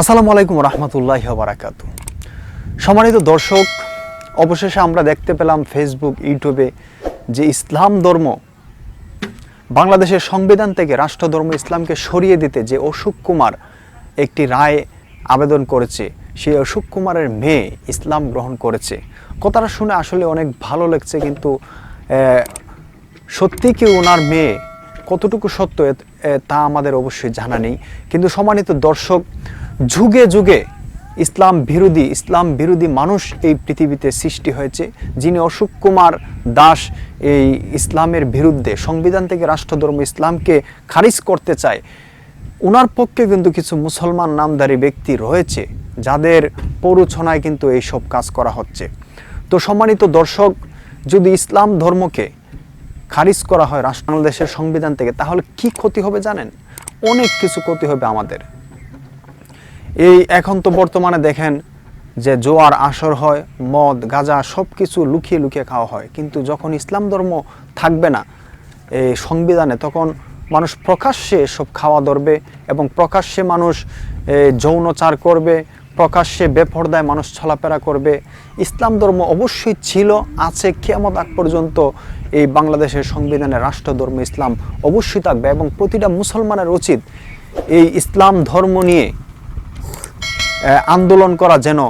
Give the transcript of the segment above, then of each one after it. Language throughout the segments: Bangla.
আসসালামু আলাইকুম রহমতুল্লাহি ওয়া বারাকাতুহু। সম্মানিত দর্শক, অবশেষে আমরা দেখতে পেলাম ফেসবুক, ইউটিউবে যে ইসলাম ধর্ম বাংলাদেশের সংবিধান থেকে রাষ্ট্রধর্ম ইসলামকে সরিয়ে দিতে যে অশোক কুমার একটি রায় আবেদন করেছে, সেই অশোক কুমারের মেয়ে ইসলাম গ্রহণ করেছে। কথাটা শুনে আসলে অনেক ভালো লাগছে, কিন্তু সত্যি কি ওনার মেয়ে কতটুকু সত্য তা আমাদের অবশ্যই জানা নেই। কিন্তু সম্মানিত দর্শক, যুগে যুগে ইসলাম বিরোধী মানুষ এই পৃথিবীতে সৃষ্টি হয়েছে। যিনি অশোক কুমার দাস এই ইসলামের বিরুদ্ধে সংবিধান থেকে রাষ্ট্রধর্ম ইসলামকে খারিজ করতে চায়, ওনার পক্ষে কিন্তু কিছু মুসলমান নামধারী ব্যক্তি রয়েছে যাদের প্ররোচনায় কিন্তু এই সব কাজ করা হচ্ছে। তো সম্মানিত দর্শক, যদি ইসলাম ধর্মকে খারিজ করা হয় বাংলাদেশের সংবিধান থেকে, তাহলে কি ক্ষতি হবে জানেন? অনেক কিছু ক্ষতি হবে আমাদের। এই এখন তো বর্তমানে দেখেন যে জোয়ার আসর হয়, মদ গাঁজা সব কিছু লুকিয়ে লুকিয়ে খাওয়া হয়, কিন্তু যখন ইসলাম ধর্ম থাকবে না এই সংবিধানে, তখন মানুষ প্রকাশ্যে সব খাওয়া ধরবে এবং প্রকাশ্যে মানুষ যৌনচার করবে, প্রকাশ্যে বেপরদায় মানুষ চলাফেরা করবে। ইসলাম ধর্ম অবশ্যই ছিল, আছে, কিয়ামত আগ পর্যন্ত এই বাংলাদেশের সংবিধানে রাষ্ট্রধর্ম ইসলাম অবশ্যই থাকবে এবং প্রতিটা মুসলমানের উচিত এই ইসলাম ধর্ম নিয়ে আন্দোলন করা, যেন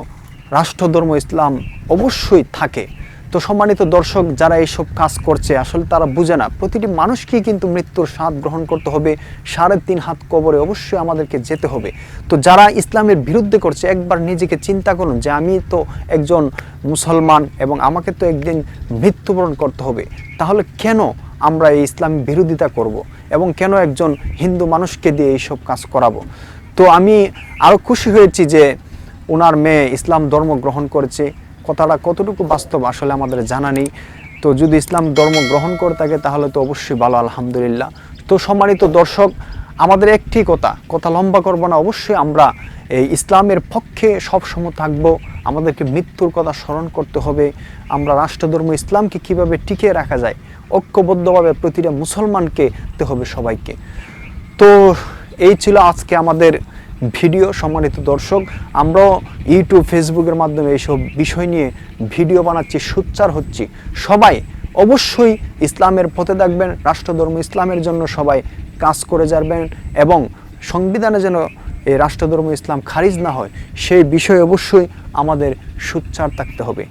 রাষ্ট্রধর্ম ইসলাম অবশ্যই থাকে। তো সম্মানিত দর্শক, যারা এইসব কাজ করছে আসলে তারা বুঝে না, প্রতিটি মানুষকেই কিন্তু মৃত্যুর স্বাদ গ্রহণ করতে হবে, 3.5 হাত কবরে অবশ্যই আমাদেরকে যেতে হবে। তো যারা ইসলামের বিরুদ্ধে করছে, একবার নিজেকে চিন্তা করুন যে আমি তো একজন মুসলমান এবং আমাকে তো একদিন মৃত্যুবরণ করতে হবে, তাহলে কেন আমরা এই ইসলাম বিরোধিতা করব এবং কেন একজন হিন্দু মানুষকে দিয়ে এইসব কাজ করাবো? তো আমি আরও খুশি হয়েছি যে ওনার মেয়ে ইসলাম ধর্ম গ্রহণ করেছে। কথাটা কতটুকু বাস্তব আসলে আমাদের জানা নেই। তো যদি ইসলাম ধর্ম গ্রহণ করে থাকে তাহলে তো অবশ্যই ভালো, আলহামদুলিল্লাহ। তো সম্মানিত দর্শক, আমাদের একটি কথা লম্বা করব না, অবশ্যই আমরা এই ইসলামের পক্ষে সবসময় থাকবো। আমাদেরকে মৃত্যুর কথা স্মরণ করতে হবে। আমরা রাষ্ট্রধর্ম ইসলামকে কিভাবে টিকিয়ে রাখা যায়, ঐক্যবদ্ধভাবে প্রতিটা মুসলমানকে দিতে হবে সবাইকে। তো এই ছিল আজকে আমাদের ভিডিও। সম্মানিত দর্শক, আমরাও ইউটিউব, ফেসবুকের মাধ্যমে এইসব বিষয় নিয়ে ভিডিও বানাচ্ছি, সোচ্চার হচ্ছি। সবাই অবশ্যই ইসলামের পথে থাকবেন, রাষ্ট্রধর্ম ইসলামের জন্য সবাই কাজ করে যাবেন এবং সংবিধানে যেন এই রাষ্ট্রধর্ম ইসলাম খারিজ না হয় সেই বিষয়ে অবশ্যই আমাদের সোচ্চার থাকতে হবে।